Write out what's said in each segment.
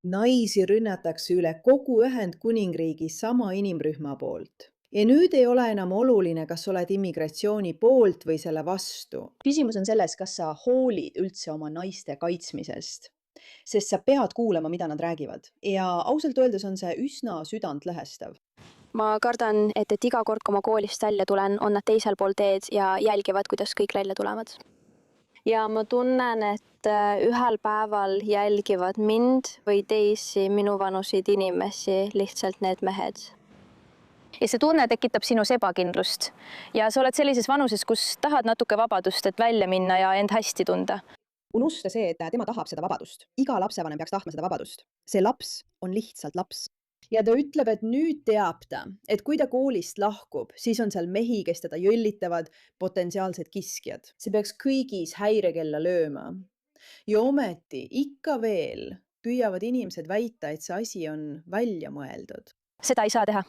Naisi rünnatakse üle kogu Ühendkuningriigi sama inimrühma poolt. Ja nüüd ei ole enam oluline, kas oled immigratsiooni poolt või selle vastu. Küsimus on selles, kas sa hoolid üldse oma naiste kaitsmisest. Sest sa pead kuulama, mida nad räägivad. Ja ausalt öeldes on see üsna südantlõhestav. Ma kardan, et iga kord, kui ma koolist välja tulen, on nad teisel pool teed ja jälgivad, kuidas kõik välja tulevad. Ja ma tunnen, et ühel päeval jälgivad mind või teisi minuvanuseid inimesi lihtsalt need mehed. Ja see tunne tekitab sinus ebakindlust. Ja sa oled sellises vanuses, kus tahad natuke vabadust, et välja minna ja end hästi tunda. Unusta see, et tema tahab seda vabadust. Iga lapsevanem peaks tahtma seda vabadust. See laps on lihtsalt laps. Ja ta ütleb, et nüüd teab ta, et kui ta koolist lahkub, siis on seal mehi, kes teda jõllitavad, potentsiaalsed kiskjad. See peaks kõigis häirekella lööma. Ja ometi ikka veel püüavad inimesed väita, et see asi on välja mõeldud. Seda ei saa teha.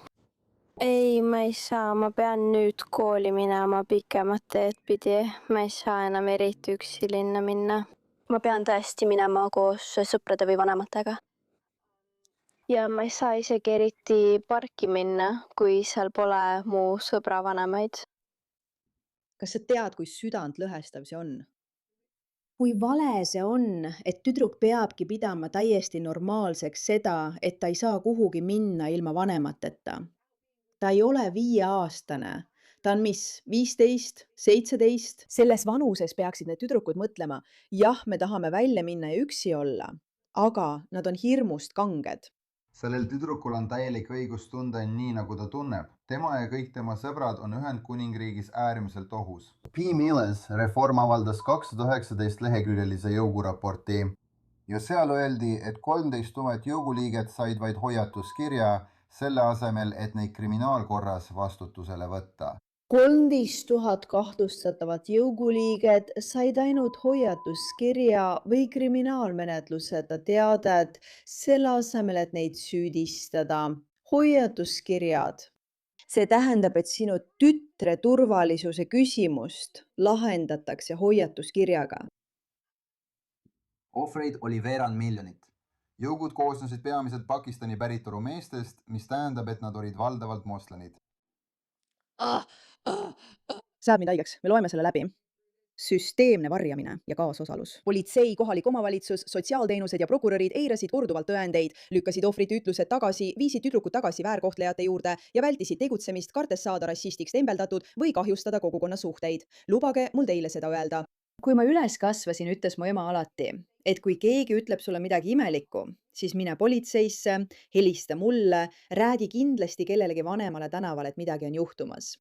Ei, ma ei saa. Ma pean nüüd kooli minema pikemat teed pidi. Ma ei saa enam eriti üksi linna minna. Ma pean tõesti minema koos sõprade või vanematega. Ja ma ei saa isegi eriti parki minna, kui seal pole mu sõbra vanemaid. Kas sa tead, kui südantlõhestav see on? Kui vale see on, et tüdruk peabki pidama täiesti normaalseks seda, et ta ei saa kuhugi minna ilma vanemateta. Ta ei ole 5-aastane. Ta on mis? 15, 17? Selles vanuses peaksid need tüdrukud mõtlema, jah, me tahame välja minna ja üksi olla, aga nad on hirmust kanged. Sellel tüdrukul on täielik õigus tunda nii, nagu ta tunneb. Tema ja kõik tema sõbrad on Ühendkuningriigis äärmiselt ohus. P-Milles reform avaldas 219 leheküljelise jõuguraporti ja seal öeldi, et 13 000 jõuguliiget said vaid hoiatuskirja selle asemel, et neid kriminaalkorras vastutusele võtta. 13 000 kahtlustatavat jõuguliiget said ainult hoiatuskirja või kriminaalmenetluseta teadet selle asemel, et neid süüdistada. Hoiatuskirjad. See tähendab, et sinu tütre turvalisuse küsimust lahendatakse hoiatuskirjaga. Ohvreid oli veerand miljonit. Jõugud koosnesid peamiselt Pakistani päritolu meestest, mis tähendab, et nad olid valdavalt moslemid. Saad mind haigeks, me loeme selle läbi. Süsteemne varjamine ja kaasosalus. Politsei, kohalik omavalitsus, sotsiaalteenused ja prokurörid eirasid korduvalt tõendeid, lükkasid ohvrite ütlused tagasi, viisid tüdrukud tagasi väärkohtlejate juurde ja vältisid tegutsemist, kartes saada rassistiks tembeldatud või kahjustada kogukonna suhteid. Lubage mul teile seda öelda. Kui ma üles kasvasin, ütles mu ema alati, et kui keegi ütleb sulle midagi imelikku, siis mine politseisse, helista mulle, räägi kindlasti kellelegi vanemale tänaval, et midagi on juhtumas.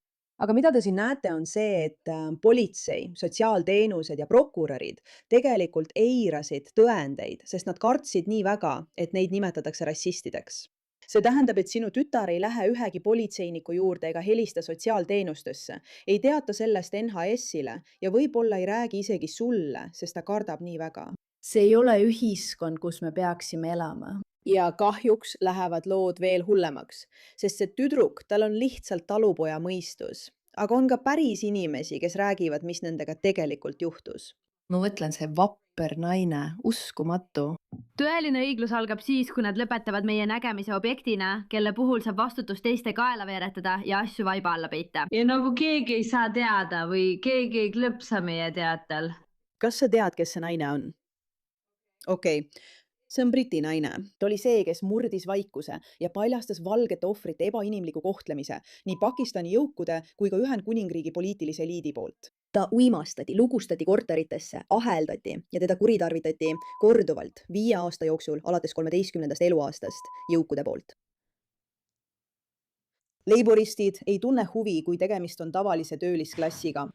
Aga mida te siin näete, on see, et politsei, sotsiaalteenused ja prokurörid tegelikult eirasid tõendeid, sest nad kartsid nii väga, et neid nimetatakse rassistideks. See tähendab, et sinu tütar ei lähe ühegi politseiniku juurde ega helista sotsiaalteenustesse, ei teata sellest NHS-ile ja võib-olla ei räägi isegi sulle, sest ta kardab nii väga. See ei ole ühiskond, kus me peaksime elama. Ja kahjuks lähevad lood veel hullemaks, sest see tüdruk, tal on lihtsalt talupoja mõistus. Aga on ka päris inimesi, kes räägivad, mis nendega tegelikult juhtus. Ma mõtlen, see vapper naine, uskumatu. Tõeline õiglus algab siis, kui nad lõpetavad meie nägemise objektina, kelle puhul saab vastutus teiste kaela veeretada ja asju vaiba alla peita. Ja nagu keegi ei saa teada või keegi ei klõpsa meie teatel. Kas sa tead, kes see naine on? Okei. See on Briti naine. Ta oli see, kes murdis vaikuse ja paljastas valgete ohvrite ebainimliku kohtlemise nii Pakistani jõukude kui ka Ühendkuningriigi poliitilise eliidi poolt. Ta uimastati, lugustati korteritesse, aheldati ja teda kuritarvitati korduvalt 5 aasta jooksul alates 13. eluaastast jõukude poolt. Laboristid ei tunne huvi, kui tegemist on tavalise töölisklassiga.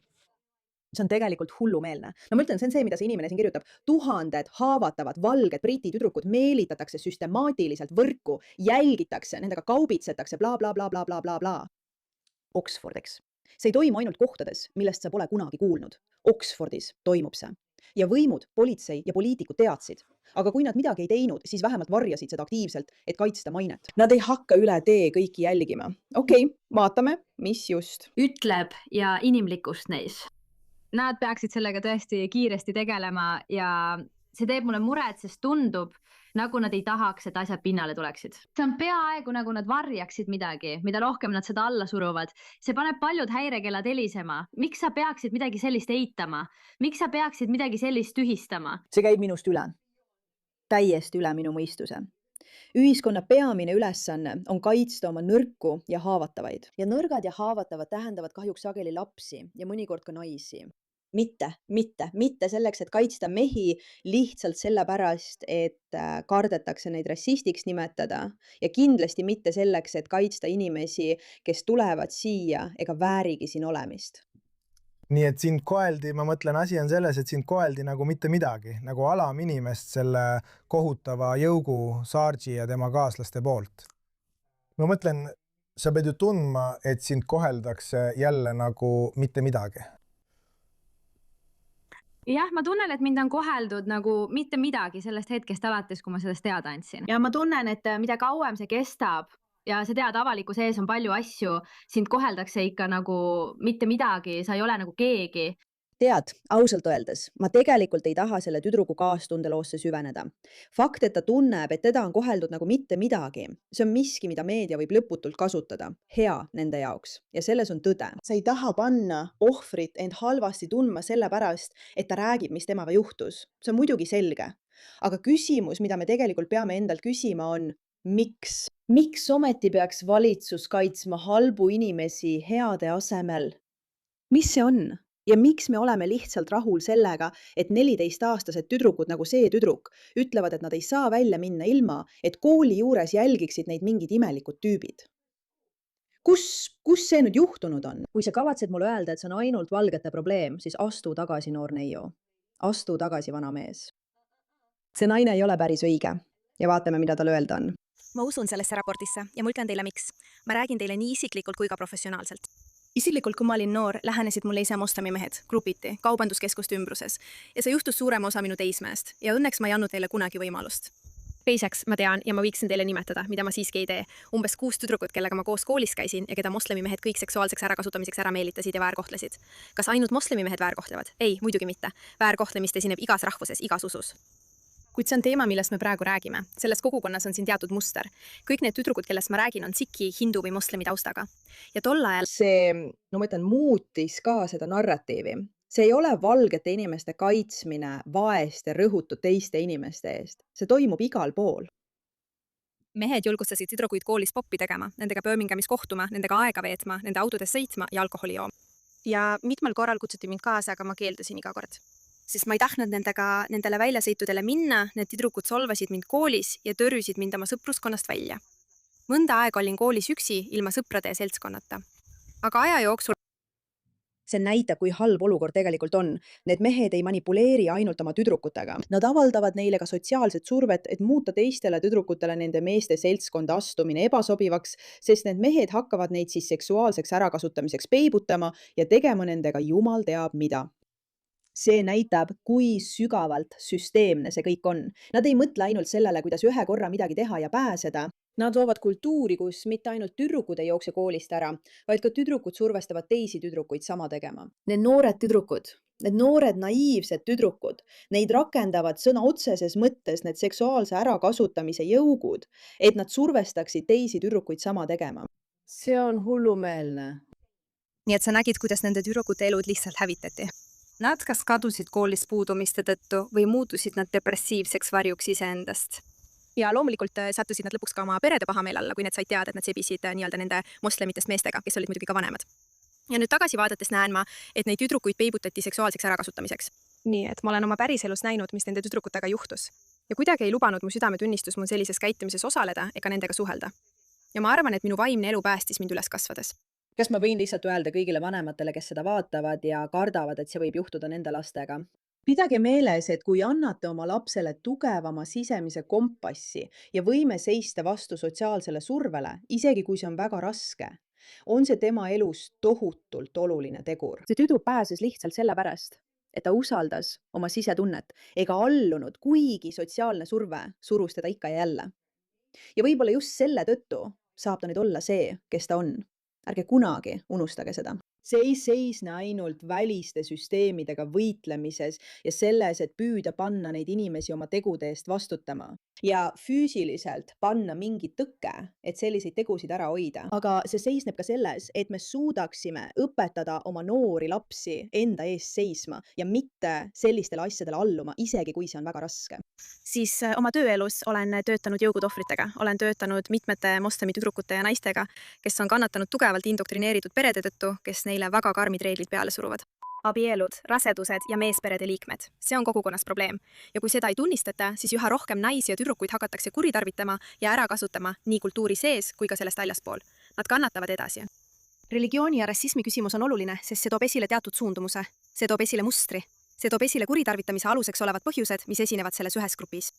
See on tegelikult hullumeelne. No ma ütlen, see on see, mida see inimene siin kirjutab. 1000 haavatavad valged briti tüdrukud meelitatakse süstemaatiliselt võrku, jälgitakse, nendega kaubitsetakse, bla, bla, bla, bla, bla, bla, bla. Oxford, eks. See ei toimu ainult kohtades, millest sa pole kunagi kuulnud. Oxfordis toimub see. Ja võimud, politsei ja poliitikud teadsid. Aga kui nad midagi ei teinud, siis vähemalt varjasid seda aktiivselt, et kaitsta mainet. Nad ei hakka üle tee kõiki jälgima. Okei, vaatame, mis just. Ütleb ja inimlikkust neis. Nad peaksid sellega tõesti kiiresti tegelema ja see teeb mulle muret, sest tundub, nagu nad ei tahaks, et asjad pinnale tuleksid. see on peaaegu nagu nad varjaksid midagi, mida rohkem nad seda alla suruvad. see paneb paljud häirekellad helisema. Miks sa peaksid midagi sellist eitama? Miks sa peaksid midagi sellist tühistama? see käib minust üle. Täiesti üle minu mõistuse. Ühiskonna peamine ülesanne on kaitsta oma nõrku ja haavatavaid. Ja nõrgad ja haavatavad tähendavad kahjuks sageli lapsi ja mõnikord ka naisi. Mitte selleks, et kaitsta mehi lihtsalt sellepärast, et kardetakse neid rassistiks nimetada ja kindlasti mitte selleks, et kaitsta inimesi, kes tulevad siia ega väärigi siin olemist. Nii et sind koeldi, ma mõtlen, asi on selles, et sind koeldi nagu mitte midagi, nagu alaminimest selle kohutava jõugu Sargi ja tema kaaslaste poolt. Ma mõtlen, sa pead ju tundma, et sind koheldakse jälle nagu mitte midagi. Jah, ma tunnen, et mind on koheldud nagu mitte midagi sellest hetkest alates, kui ma sellest teada andsin. Ja ma tunnen, et mida kauem see kestab ja sa tead, avalikkuse ees on palju asju, sind koheldakse ikka nagu mitte midagi, sa ei ole nagu keegi. Tead, ausalt öeldes, ma tegelikult ei taha selle tüdruku kaastundeloosse süveneda. Fakt, et ta tunneb, et teda on koheldud nagu mitte midagi, see on miski, mida meedia võib lõputult kasutada. Hea nende jaoks. Ja selles on tõde. Sa ei taha panna ohvrit end halvasti tundma selle pärast, et ta räägib, mis temaga juhtus. See on muidugi selge. Aga küsimus, mida me tegelikult peame endalt küsima, on miks? Miks ometi peaks valitsus kaitsma halbu inimesi heade asemel? Mis see on? Ja miks me oleme lihtsalt rahul sellega, et 14-aastased tüdrukud nagu see tüdruk ütlevad, et nad ei saa välja minna ilma, et kooli juures jälgiksid neid mingid imelikud tüübid? Kus see nüüd juhtunud on? Kui sa kavatsed mulle öelda, et see on ainult valgete probleem, siis astu tagasi, noor neiu. Astu tagasi, vana mees. See naine ei ole päris õige ja vaatame, mida tal öelda on. Ma usun sellesse raportisse ja ma ütlen teile miks. Ma räägin teile nii isiklikult kui ka professionaalselt. Isiklikult, kui ma olin noor, lähenesid mulle ise moslemi mehed grupiti kaubanduskeskuste ümbruses ja see juhtus suurema osa minu teismeest ja õnneks ma ei andnud neile kunagi võimalust. Teiseks, ma tean ja ma võiksin teile nimetada, mida ma siiski ei tee. Umbes 6 tüdrukut, kellega ma koos koolis käisin ja keda moslemi mehed kõik seksuaalseks ärakasutamiseks ära meelitasid ja väärkohtlesid. Kas ainult moslemi mehed väärkohtlevad? Ei, muidugi mitte. Väärkohtlemist esineb igas rahvuses, igas usus. Kuid see on teema, millest me praegu räägime. Selles kogukonnas on siin teatud muster. Kõik need tüdrukud, kellest ma räägin, on sikhi, hindu või moslemi taustaga. Ja tol ajal see, no ma ütlen, muutis ka seda narratiivi. See ei ole valgete inimeste kaitsmine vaeste rõhutud teiste inimeste eest. See toimub igal pool. Mehed julgustasid tüdrukuid koolis poppi tegema, nendega Birminghamis kohtuma, nendega aega veetma, nende autodes sõitma ja alkoholi jooma. Ja mitmel korral kutsuti mind kaasa, aga ma keeldusin iga kord. Sest ma ei tahtnud nendele väljasõitudele minna, need tüdrukud solvasid mind koolis ja tõrjusid mind oma sõpruskonnast välja. Mõnda aega olin koolis üksi ilma sõprade ja seltskonnata. Aga aja jooksul see näitab, kui halb olukord tegelikult on. Need mehed ei manipuleeri ainult oma tüdrukutega. Nad avaldavad neile ka sotsiaalset survet, et muuta teistele tüdrukutele nende meeste seltskonda astumine ebasobivaks, sest need mehed hakkavad neid siis seksuaalseks ärakasutamiseks peibutama ja tegema nendega jumal teab mida. See näitab, kui sügavalt süsteemne see kõik on. Nad ei mõtle ainult sellele, kuidas ühe korra midagi teha ja pääseda. Nad loovad kultuuri, kus mitte ainult tüdrukud ei jookse koolist ära, vaid ka tüdrukud survestavad teisi tüdrukuid sama tegema. Need noored tüdrukud, need noored naiivsed tüdrukud, neid rakendavad sõna otseses mõttes need seksuaalse ärakasutamise jõugud, et nad survestaksid teisi tüdrukuid sama tegema. See on hullumeelne. Nii et sa nägid, kuidas nende tüdrukute elud lihtsalt hävitati. Nad kas kadusid koolist puudumiste tõttu või muutusid nad depressiivseks varjuks iseendast. Ja loomulikult sattusid nad lõpuks ka oma perede pahameel alla, kui need said teada, et nad sebisid nii-öelda nende moslemitest meestega, kes olid muidugi ka vanemad. Ja nüüd tagasi vaadates näen ma, et neid tüdrukuid peibutati seksuaalseks ärakasutamiseks. Nii et ma olen oma päriselus näinud, mis nende tüdrukutega juhtus. Ja kuidagi ei lubanud mu südametunnistus mul sellises käitumises osaleda ega nendega suhelda. Ja ma arvan, et minu vaimne elu päästis mind üles kasvades. Kas ma võin lihtsalt öelda kõigile vanematele, kes seda vaatavad ja kardavad, et see võib juhtuda nende lastega? Pidage meeles, et kui annate oma lapsele tugevama sisemise kompassi ja võime seista vastu sotsiaalsele survele, isegi kui see on väga raske, on see tema elus tohutult oluline tegur. See tüdruk pääses lihtsalt sellepärast, et ta usaldas oma sisetunnet ega allunud, kuigi sotsiaalne surve surus teda ikka ja jälle. Ja võib-olla just selle tõttu saab ta nüüd olla see, kes ta on. Ärge kunagi unustage seda. see ei seisne ainult väliste süsteemidega võitlemises ja selles, et püüda panna neid inimesi oma tegude eest vastutama ja füüsiliselt panna mingi tõke, et selliseid tegusid ära hoida. Aga see seisneb ka selles, et me suudaksime õpetada oma noori lapsi enda eest seisma ja mitte sellistele asjadele alluma, isegi kui see on väga raske. Siis oma tööelus olen töötanud jõugutohvritega, olen töötanud mitmete moslemi tüdrukute ja naistega, kes on kannatanud tugevalt indoktrineeritud perede tõttu, kes neile väga karmid reeglid peale suruvad. Abielud, rasedused ja meesperede liikmed. See on kogukonnas probleem. Ja kui seda ei tunnistata, siis üha rohkem naisi ja tüdrukuid hakatakse kuritarvitama ja ära kasutama nii kultuuri sees kui ka sellest väljaspool. Nad kannatavad edasi. Religiooni ja rassismi küsimus on oluline, sest see toob esile teatud suundumuse. See toob esile mustri. See toob esile kuritarvitamise aluseks olevad põhjused, mis esinevad selles ühes grupis.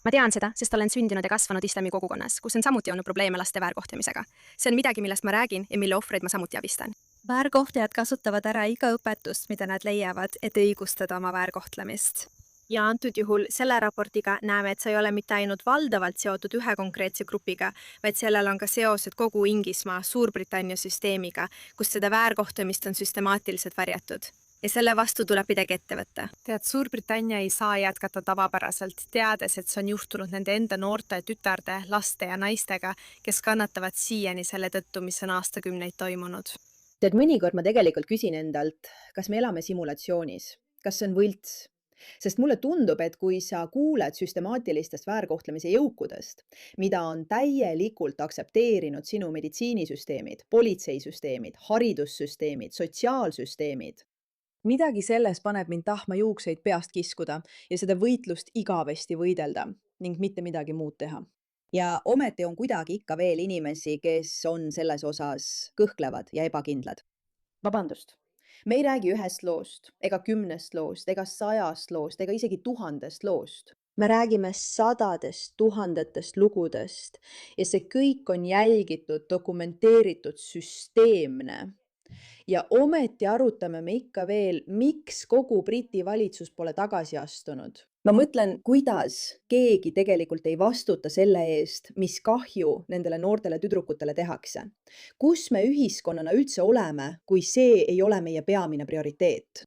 Ma tean seda, sest olen sündinud ja kasvanud islami kogukonnas, kus on samuti olnud probleeme laste väärkohtlemisega. See on midagi, millest ma räägin ja mille ohvreid ma samuti abistan. Väärkohtlejad kasutavad ära iga õpetust, mida nad leiavad, et õigustada oma väärkohtlemist. Ja antud juhul selle raportiga näeme, et see ei ole mitte ainult valdavalt seotud ühe konkreetse grupiga, vaid sellel on ka seosed kogu Inglismaa, Suurbritannia süsteemiga, kus seda väärkohtlemist on süstemaatiliselt varjatud. Ja selle vastu tuleb midagi ette võtta. Tead, Suurbritannia ei saa jätkata tavapäraselt, teades, et see on juhtunud nende enda noorte, tütarde, laste ja naistega, kes kannatavad siiani selle tõttu, mis on aastakümneid toimunud. Tead, mõnikord ma tegelikult küsin endalt, kas me elame simulatsioonis, kas see on võlts? Sest mulle tundub, et kui sa kuuled süstemaatilistest väärkohtlemise jõukudest, mida on täielikult aksepteerinud sinu meditsiinisüsteemid, politseisüsteemid, haridussüsteemid, sotsiaalsüsteemid, midagi selles paneb mind tahma juukseid peast kiskuda ja seda võitlust igavesti võidelda ning mitte midagi muud teha. Ja ometi on kuidagi ikka veel inimesi, kes on selles osas kõhklevad ja ebakindlad. Vabandust, me ei räägi 1 loost, ega 10 loost, ega 100 loost, ega isegi 1000 loost. Me räägime 100 000 lugudest ja see kõik on jälgitud, dokumenteeritud, süsteemne. Ja ometi arutame me ikka veel, miks kogu Briti valitsus pole tagasi astunud. Ma mõtlen, kuidas keegi tegelikult ei vastuta selle eest, mis kahju nendele noortele tüdrukutele tehakse. Kus me ühiskonnana üldse oleme, kui see ei ole meie peamine prioriteet?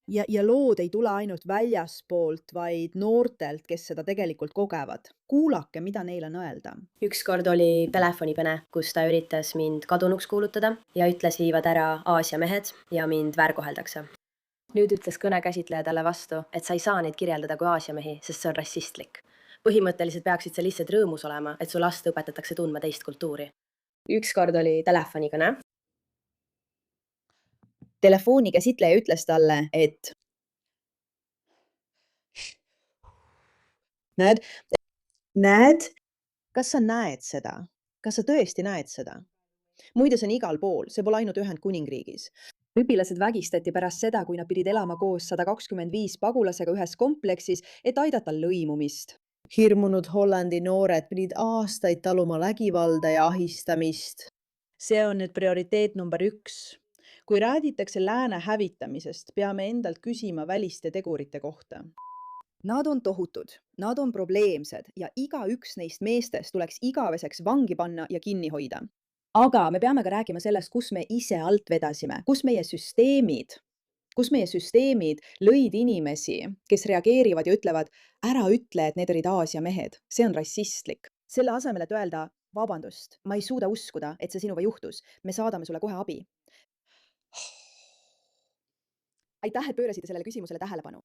Ja lood ei tule ainult väljaspoolt, vaid noortelt, kes seda tegelikult kogevad. Kuulake, mida neil on öelda. Ükskord oli telefonipene, kus ta üritas mind kadunuks kuulutada ja ütles viivad ära Aasia mehed ja mind väärkoheldakse. Nüüd ütles kõnekäsitleja talle vastu, et sa ei saa neid kirjeldada kui Aasia mehi, sest see on rassistlik. Põhimõtteliselt peaksid sa lihtsalt rõõmus olema, et su last õpetatakse tundma teist kultuuri. Ükskord oli telefonikõne. Telefonikäsitleja ütles talle, et näed, kas sa näed seda? Kas sa tõesti näed seda? Muide, see on igal pool, see pole ainult Ühendkuningriigis. Õpilased vägistati pärast seda, kui nad pidid elama koos 125 pagulasega ühes kompleksis, et aidata lõimumist. Hirmunud Hollandi noored pidid aastaid taluma vägivalda ja ahistamist. See on nüüd prioriteet number 1. Kui räägitakse lääne hävitamisest, peame endalt küsima väliste tegurite kohta. Nad on tohutud, nad on probleemsed ja igaüks neist meestest tuleks igaveseks vangi panna ja kinni hoida. Aga me peame ka rääkima sellest, kus me ise alt vedasime, kus meie süsteemid lõid inimesi, kes reageerivad ja ütlevad, ära ütle, et need olid Aasia mehed. See on rassistlik. Selle asemel, et öelda, vabandust, ma ei suuda uskuda, et see sinuga juhtus. Me saadame sulle kohe abi. Aitäh, et pöörasite sellele küsimusele tähelepanu.